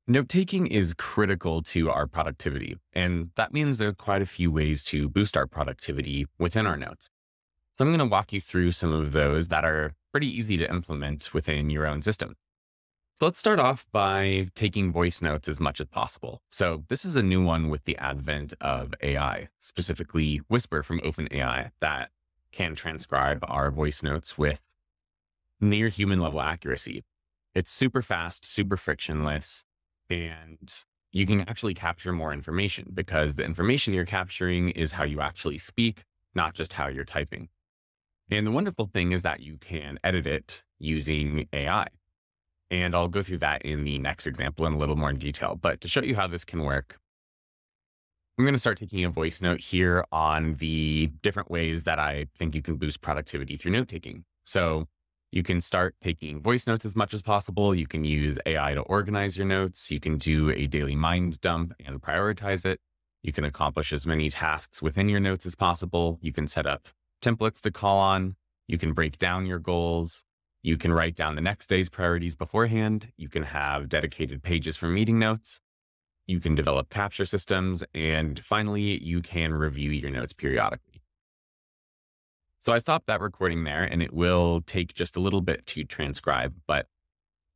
Note-taking is critical to our productivity, and that means there are quite a few ways to boost our productivity within our notes. So I'm going to walk you through some of those that are pretty easy to implement within your own system. So let's start off by taking voice notes as much as possible. So this is a new one with the advent of AI, specifically Whisper from OpenAI, that can transcribe our voice notes with near human level accuracy. It's super fast, super frictionless, and you can actually capture more information because the information you're capturing is how you actually speak, not just how you're typing. And the wonderful thing is that you can edit it using AI. And I'll go through that in the next example in a little more detail. But to show you how this can work, I'm going to start taking a voice note here on the different ways that I think you can boost productivity through note taking. So you can start taking voice notes as much as possible. You can use AI to organize your notes. You can do a daily mind dump and prioritize it. You can accomplish as many tasks within your notes as possible. You can set up templates to call on. You can break down your goals. You can write down the next day's priorities beforehand. You can have dedicated pages for meeting notes. You can develop capture systems. And finally, you can review your notes periodically. So I stopped that recording there, and it will take just a little bit to transcribe, but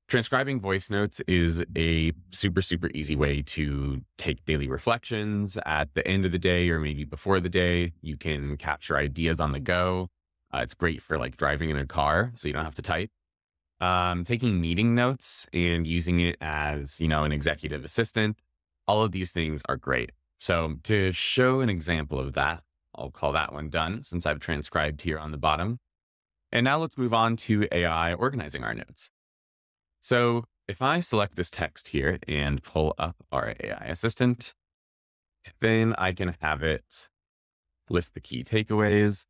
transcribing voice notes is a super, super easy way to take daily reflections at the end of the day or maybe before the day. You can capture ideas on the go. It's great for like driving in a car, so you don't have to type. Taking meeting notes and using it as, an executive assistant. All of these things are great. So to show an example of that, I'll call that one done since I've transcribed here on the bottom. And now let's move on to AI organizing our notes. So if I select this text here and pull up our AI assistant, then I can have it list the key takeaways.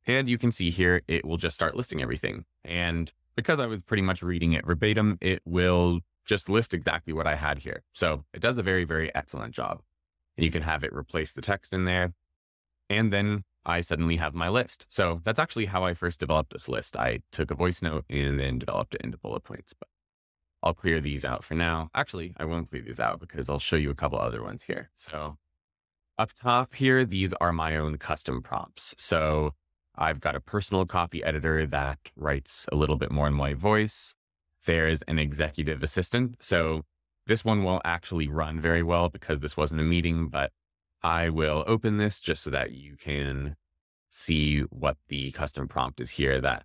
And you can see here, it will just start listing everything. And because I was pretty much reading it verbatim, it will just list exactly what I had here. So it does a very, very excellent job. And you can have it replace the text in there. And then I suddenly have my list. So that's actually how I first developed this list. I took a voice note and then developed it into bullet points. But I'll clear these out for now. Actually, I won't clear these out because I'll show you a couple other ones here. So up top here, these are my own custom prompts. So I've got a personal copy editor that writes a little bit more in my voice. There's an executive assistant. So this one won't actually run very well because this wasn't a meeting, but I will open this just so that you can see what the custom prompt is here. That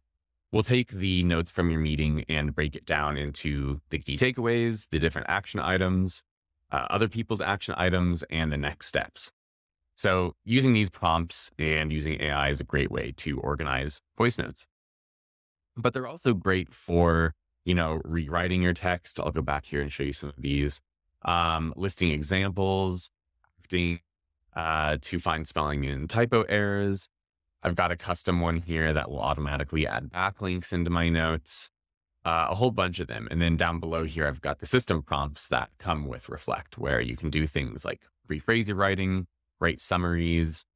will take the notes from your meeting and break it down into the key takeaways, the different action items, other people's action items, and the next steps. So using these prompts and using AI is a great way to organize voice notes. But they're also great for, rewriting your text. I'll go back here and show you some of these. Listing examples, to find spelling and typo errors. I've got a custom one here that will automatically add backlinks into my notes, a whole bunch of them. And then down below here, I've got the system prompts that come with Reflect, where you can do things like rephrase your writing, write summaries.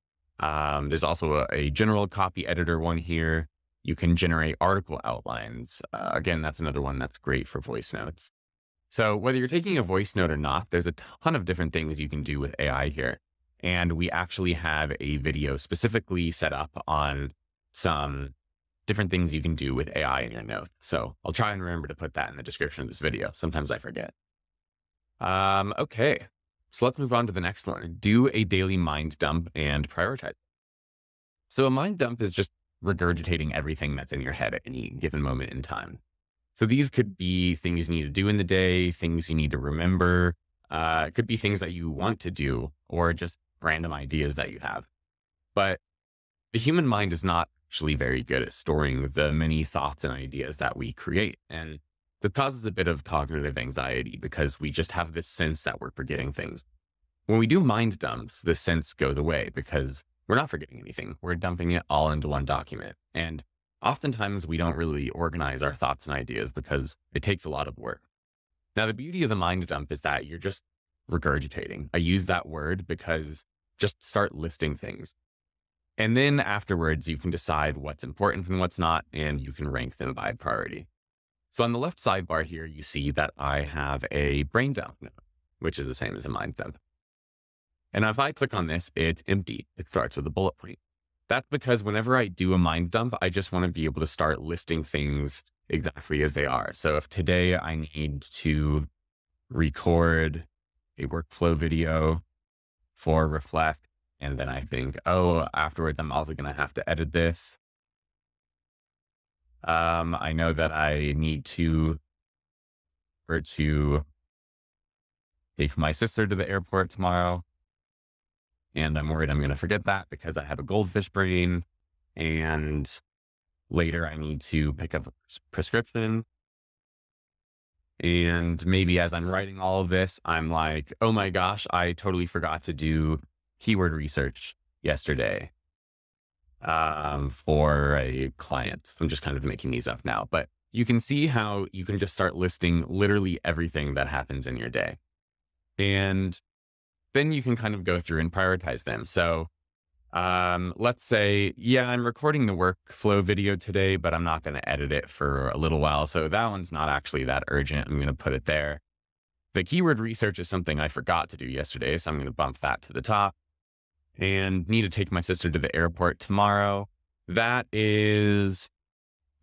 There's also a general copy editor one here. You can generate article outlines. Again, that's another one that's great for voice notes. So whether you're taking a voice note or not, there's a ton of different things you can do with AI here. And we actually have a video specifically set up on some different things you can do with AI in your note. So I'll try and remember to put that in the description of this video. Sometimes I forget. Okay. So let's move on to the next one. Do a daily mind dump and prioritize. So a mind dump is just regurgitating everything that's in your head at any given moment in time. So these could be things you need to do in the day, things you need to remember. It could be things that you want to do or just random ideas that you have. But the human mind is not actually very good at storing the many thoughts and ideas that we create. And that causes a bit of cognitive anxiety because we just have this sense that we're forgetting things. When we do mind dumps, the sense goes away because we're not forgetting anything. We're dumping it all into one document. And oftentimes we don't really organize our thoughts and ideas because it takes a lot of work. Now, the beauty of the mind dump is that you're just regurgitating. I use that word because just start listing things. And then afterwards, you can decide what's important and what's not, and you can rank them by priority. So on the left sidebar here, you see that I have a brain dump note, which is the same as a mind dump. And if I click on this, it's empty. It starts with a bullet point. That's because whenever I do a mind dump, I just want to be able to start listing things exactly as they are. So if today I need to record a workflow video for Reflect, and then I think, oh, afterwards, I'm also going to have to edit this. I know that I need to take my sister to the airport tomorrow. And I'm worried I'm going to forget that because I have a goldfish brain. And later I need to pick up a prescription. And maybe as I'm writing all of this, I'm like, oh my gosh, I totally forgot to do keyword research yesterday for a client. I'm just kind of making these up now, but you can see how you can just start listing literally everything that happens in your day. And then you can kind of go through and prioritize them. So let's say, yeah, I'm recording the workflow video today, but I'm not going to edit it for a little while. So that one's not actually that urgent. I'm going to put it there. The keyword research is something I forgot to do yesterday. So I'm going to bump that to the top. And need to take my sister to the airport tomorrow. That is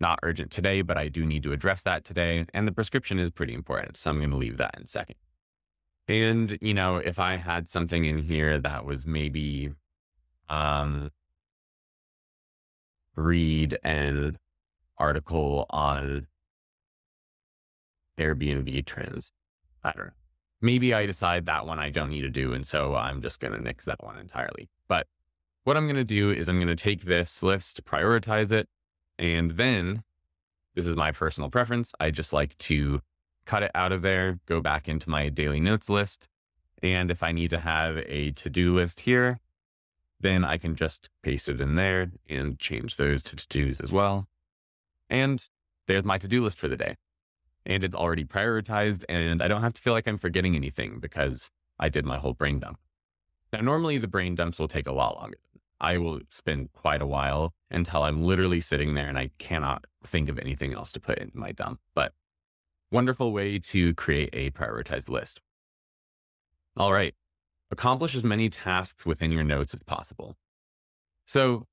not urgent today, but I do need to address that today. And the prescription is pretty important. So I'm going to leave that in a second. And, you know, if I had something in here that was maybe read an article on Airbnb trends, I don't know. Maybe I decide that one I don't need to do. And so I'm just going to nix that one entirely. But what I'm going to do is I'm going to take this list, prioritize it. And then this is my personal preference. I just like to cut it out of there, go back into my daily notes list. And if I need to have a to-do list here, then I can just paste it in there and change those to to-dos as well. And there's my to-do list for the day. And it's already prioritized, and I don't have to feel like I'm forgetting anything because I did my whole brain dump. Now, normally the brain dumps will take a lot longer. I will spend quite a while until I'm literally sitting there and I cannot think of anything else to put in my dump. But wonderful way to create a prioritized list. All right. Accomplish as many tasks within your notes as possible. So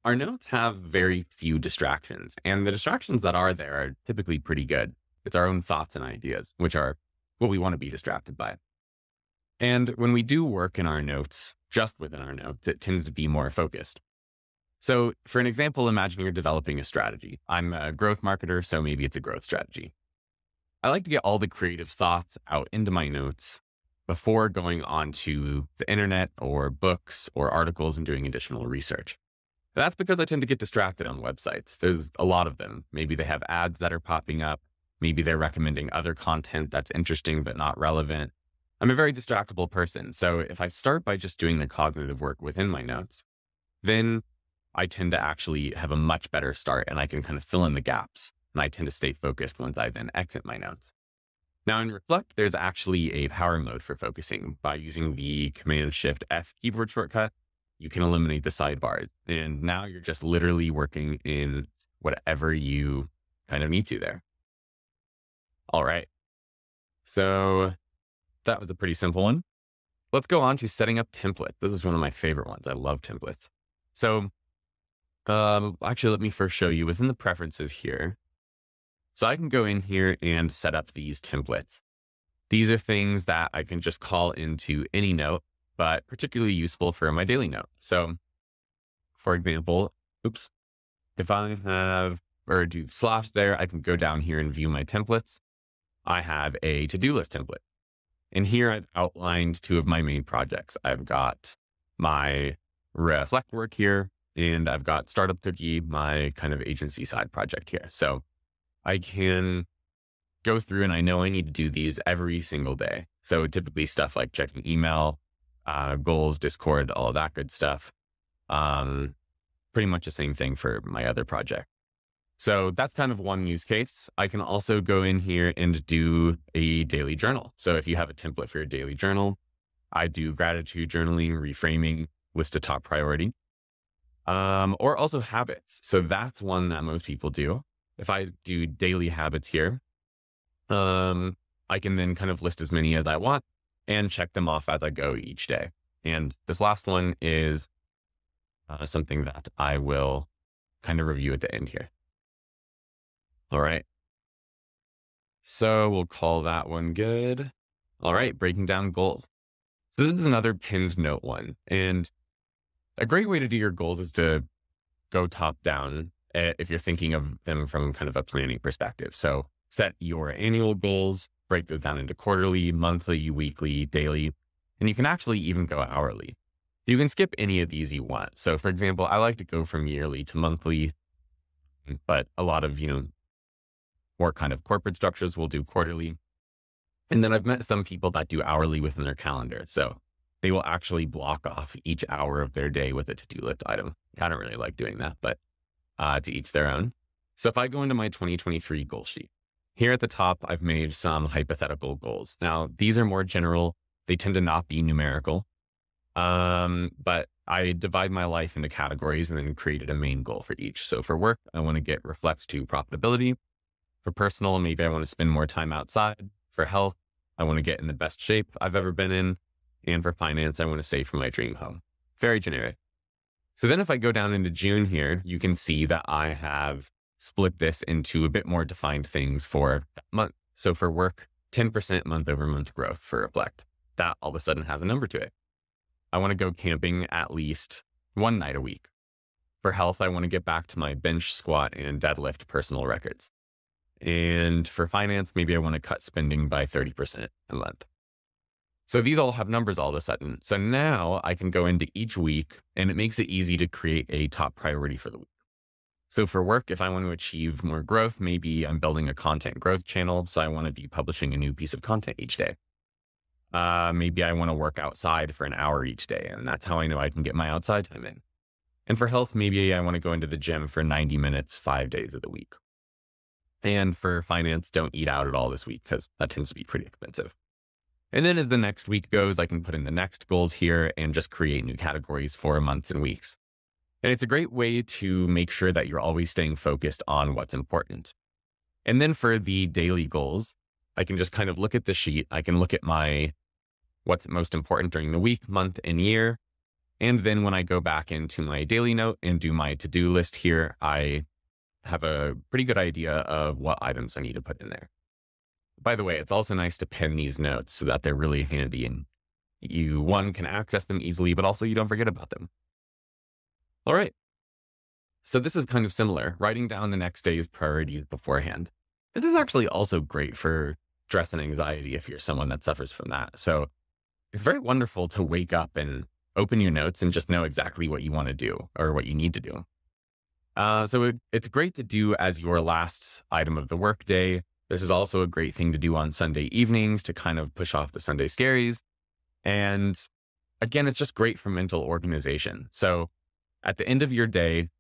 our notes have very few distractions, and the distractions that are there are typically pretty good. It's our own thoughts and ideas, which are what we want to be distracted by. And when we do work in our notes, just within our notes, it tends to be more focused. So for an example, imagine you're developing a strategy. I'm a growth marketer, so maybe it's a growth strategy. I like to get all the creative thoughts out into my notes before going onto the internet or books or articles and doing additional research. That's because I tend to get distracted on websites. There's a lot of them. Maybe they have ads that are popping up. Maybe they're recommending other content that's interesting but not relevant. I'm a very distractible person. So if I start by just doing the cognitive work within my notes, then I tend to actually have a much better start and I can kind of fill in the gaps. And I tend to stay focused once I then exit my notes. Now in Reflect, there's actually a power mode for focusing. By using the Command-Shift-F keyboard shortcut, you can eliminate the sidebars. And now you're just literally working in whatever you kind of need to there. All right. So that was a pretty simple one. Let's go on to setting up templates. This is one of my favorite ones. I love templates. So actually, let me first show you within the preferences here. So I can go in here and set up these templates. These are things that I can just call into any note, but particularly useful for my daily note. So for example, if I have, or do slash there, I can go down here and view my templates. I have a to-do list template. And here I've outlined two of my main projects. I've got my Reflect work here, and I've got Startup Cookie, my kind of agency side project here. So I can go through and I know I need to do these every single day. So typically stuff like checking email, goals, Discord, all of that good stuff. Pretty much the same thing for my other project. So that's kind of one use case. I can also go in here and do a daily journal. So if you have a template for your daily journal, I do gratitude journaling, reframing, list a top priority, or also habits. So that's one that most people do. if I do daily habits here, um, I can then kind of list as many as I want and check them off as I go each day. And this last one is something that I will kind of review at the end here. All right. So we'll call that one good. All right. Breaking down goals. So this is another pinned note one. And a great way to do your goals is to go top down if you're thinking of them from kind of a planning perspective. So set your annual goals, break those down into quarterly, monthly, weekly, daily, and you can actually even go hourly. You can skip any of these you want. So for example, I like to go from yearly to monthly, but a lot of, more kind of corporate structures will do quarterly. And then I've met some people that do hourly within their calendar. So they will actually block off each hour of their day with a to-do list item. I don't really like doing that, but to each their own. So if I go into my 2023 goal sheet, here at the top, I've made some hypothetical goals. Now, these are more general. They tend to not be numerical. But I divide my life into categories and then created a main goal for each. So for work, I want to get reflect to profitability. For personal, maybe I want to spend more time outside. For health, I want to get in the best shape I've ever been in. And for finance, I want to save for my dream home. Very generic. So then if I go down into June here, you can see that I have split this into a bit more defined things for that month. So for work, 10% month over month growth for Reflect. That all of a sudden has a number to it. I want to go camping at least one night a week. For health, I want to get back to my bench, squat, and deadlift personal records. And for finance, maybe I want to cut spending by 30% a month. So these all have numbers all of a sudden. So now I can go into each week and it makes it easy to create a top priority for the week. So for work, if I want to achieve more growth, maybe I'm building a content growth channel. So I want to be publishing a new piece of content each day. Maybe I want to work outside for an hour each day. And that's how I know I can get my outside time in. And for health, maybe I want to go into the gym for 90 minutes, 5 days of the week. And for finance, don't eat out at all this week because that tends to be pretty expensive. And then as the next week goes, I can put in the next goals here and just create new categories for months and weeks. And it's a great way to make sure that you're always staying focused on what's important. And then for the daily goals, I can just kind of look at the sheet. I can look at what's most important during the week, month, and year. And then when I go back into my daily note and do my to-do list here, I have a pretty good idea of what items I need to put in there. By the way, it's also nice to pin these notes so that they're really handy and you, one, can access them easily, but also you don't forget about them. All right. So this is kind of similar, writing down the next day's priorities beforehand. This is actually also great for stress and anxiety if you're someone that suffers from that. So it's very wonderful to wake up and open your notes and just know exactly what you want to do or what you need to do. So it's great to do as your last item of the workday. This is also a great thing to do on Sunday evenings to kind of push off the Sunday scaries. And again, it's just great for mental organization. So at the end of your day,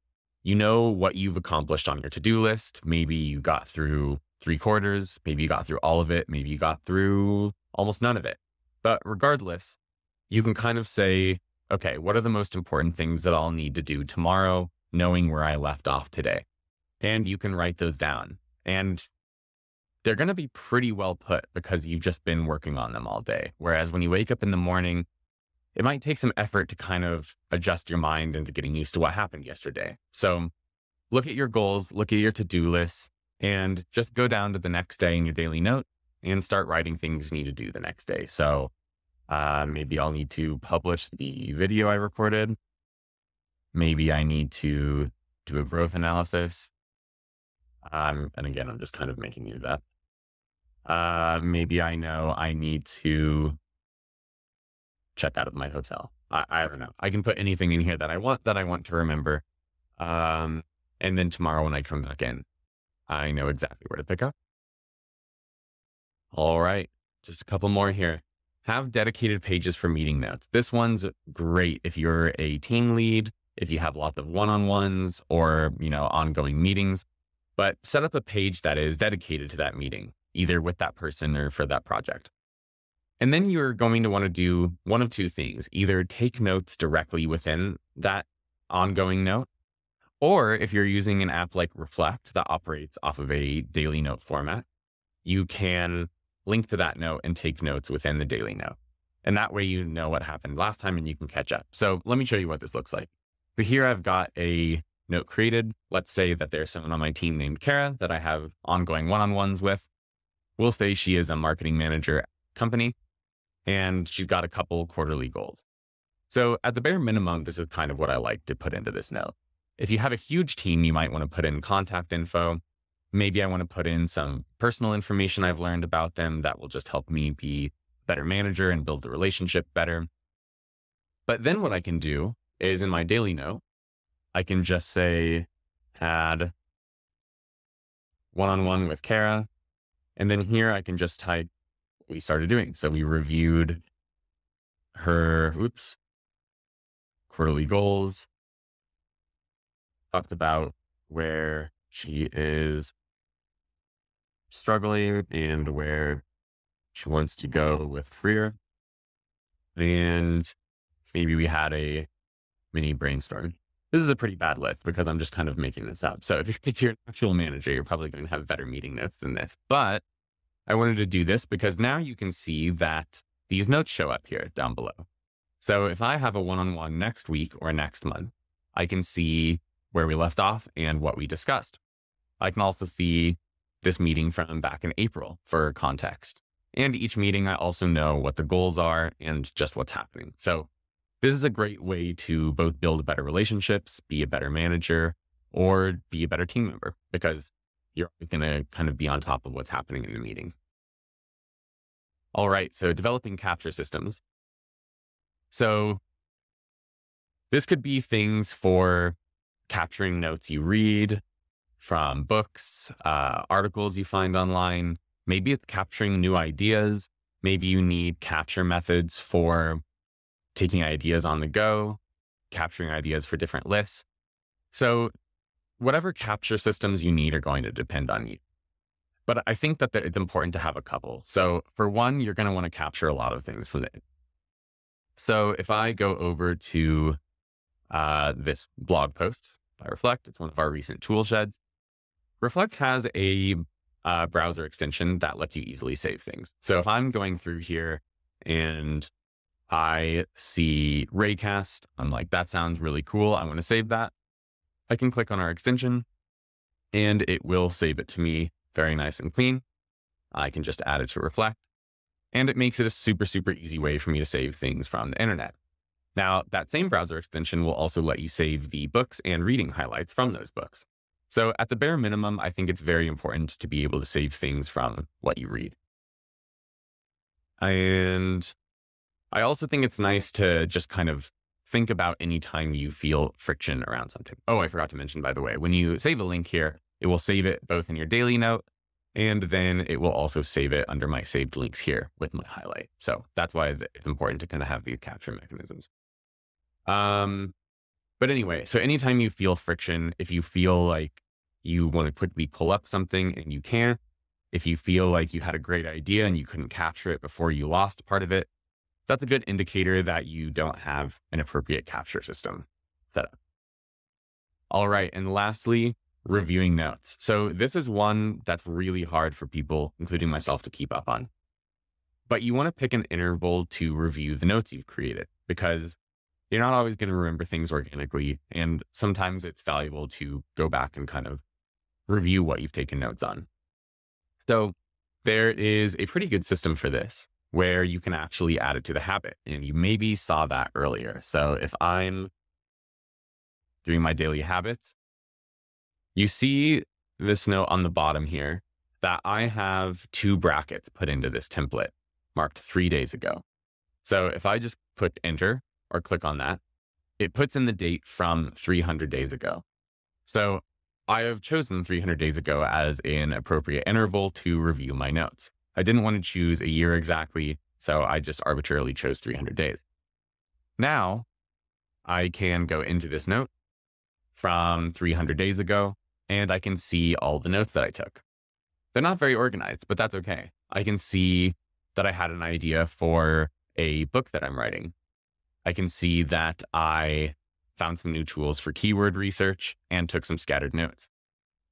you know what you've accomplished on your to-do list. Maybe you got through 3/4, maybe you got through all of it, maybe you got through almost none of it. But regardless, you can kind of say, okay, what are the most important things that I'll need to do tomorrow, knowing where I left off today? And you can write those down. And they're going to be pretty well put because you've just been working on them all day. Whereas when you wake up in the morning, it might take some effort to kind of adjust your mind into getting used to what happened yesterday. So look at your goals, look at your to-do lists, and just go down to the next day in your daily note and start writing things you need to do the next day. So maybe I'll need to publish the video I recorded. Maybe I need to do a growth analysis. And again, I'm just kind of making use of that. Maybe I know I need to check out of my hotel. I don't know. I can put anything in here that I want to remember. And then tomorrow when I come back in, I know exactly where to pick up. All right. Just a couple more here. Have dedicated pages for meeting notes. This one's great if you're a team lead, if you have lots of one-on-ones or, ongoing meetings, but set up a page that is dedicated to that meeting, either with that person or for that project. And then you're going to want to do one of two things, either take notes directly within that ongoing note, Or if you're using an app like Reflect that operates off of a daily note format, you can link to that note and take notes within the daily note. And that way you know what happened last time and you can catch up. So let me show you what this looks like. So here I've got a note created. Let's say that there's someone on my team named Kara that I have ongoing one-on-ones with. We'll say she is a marketing manager at the company and she's got a couple quarterly goals. So at the bare minimum, this is kind of what I like to put into this note. If you have a huge team, you might want to put in contact info. Maybe I want to put in some personal information I've learned about them that will just help me be a better manager and build the relationship better. But then what I can do is in my daily note, I can just say, add one-on-one with Kara. And then here I can just type what we started doing. So we reviewed her, quarterly goals, talked about where she is struggling and where she wants to go with career. And maybe we had a mini brainstorm. This is a pretty bad list because I'm just kind of making this up. So if you're an actual manager, you're probably going to have better meeting notes than this. But I wanted to do this because now you can see that these notes show up here down below. So if I have a one-on-one next week or next month, I can see where we left off and what we discussed. I can also see this meeting from back in April for context. And each meeting, I also know what the goals are and just what's happening. So this is a great way to both build better relationships, be a better manager, or be a better team member because you're going to kind of be on top of what's happening in the meetings. All right, so developing capture systems. So this could be things for capturing notes you read from books, articles you find online. Maybe it's capturing new ideas. Maybe you need capture methods for taking ideas on the go, capturing ideas for different lists. So whatever capture systems you need are going to depend on you. But I think that it's important to have a couple. So for one, you're going to want to capture a lot of things from it. So if I go over to this blog post by Reflect, it's one of our recent tool sheds. Reflect has a browser extension that lets you easily save things. So if I'm going through here and I see Raycast, I'm like, that sounds really cool. I want to save that. I can click on our extension and it will save it to me very nice and clean. I can just add it to Reflect and it makes it a super, super easy way for me to save things from the internet. Now, that same browser extension will also let you save the books and reading highlights from those books. So at the bare minimum, I think it's very important to be able to save things from what you read. And I also think it's nice to just kind of think about any time you feel friction around something. Oh, I forgot to mention, by the way, when you save a link here, it will save it both in your daily note, and then it will also save it under my saved links here with my highlight. So that's why it's important to kind of have these capture mechanisms. But anyway, so anytime you feel friction, if you feel like you want to quickly pull up something and you can't, if you feel like you had a great idea and you couldn't capture it before you lost part of it, that's a good indicator that you don't have an appropriate capture system set up. All right. And lastly, reviewing notes. So this is one that's really hard for people, including myself, to keep up on. But you want to pick an interval to review the notes you've created because you're not always going to remember things organically. And sometimes it's valuable to go back and kind of review what you've taken notes on. So there is a pretty good system for this where you can actually add it to the habit. And you maybe saw that earlier. So if I'm doing my daily habits, you see this note on the bottom here that I have 2 brackets put into this template marked 3 days ago. So if I just put enter or click on that, it puts in the date from 300 days ago. So I have chosen 300 days ago as an appropriate interval to review my notes. I didn't want to choose a year exactly, so I just arbitrarily chose 300 days. Now I can go into this note from 300 days ago, and I can see all the notes that I took. They're not very organized, but that's okay. I can see that I had an idea for a book that I'm writing. I can see that I found some new tools for keyword research, and took some scattered notes.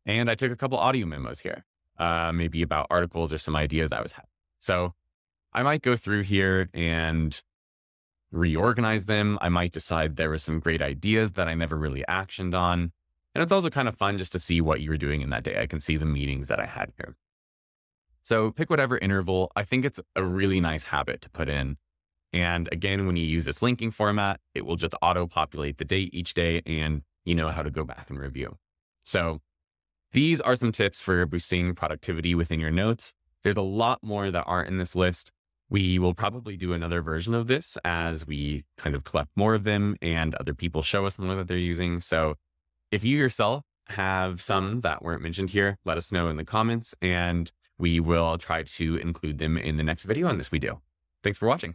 And I took a couple audio memos here, maybe about articles or some ideas I was having. So I might go through here and reorganize them. I might decide there were some great ideas that I never really actioned on. And it's also kind of fun just to see what you were doing in that day. I can see the meetings that I had here. So pick whatever interval. I think it's a really nice habit to put in. And again, when you use this linking format, it will just auto-populate the date each day, and you know how to go back and review. So these are some tips for boosting productivity within your notes. There's a lot more that aren't in this list. We will probably do another version of this as we kind of collect more of them and other people show us more that they're using. So if you yourself have some that weren't mentioned here, let us know in the comments, and we will try to include them in the next video on this we do. Thanks for watching.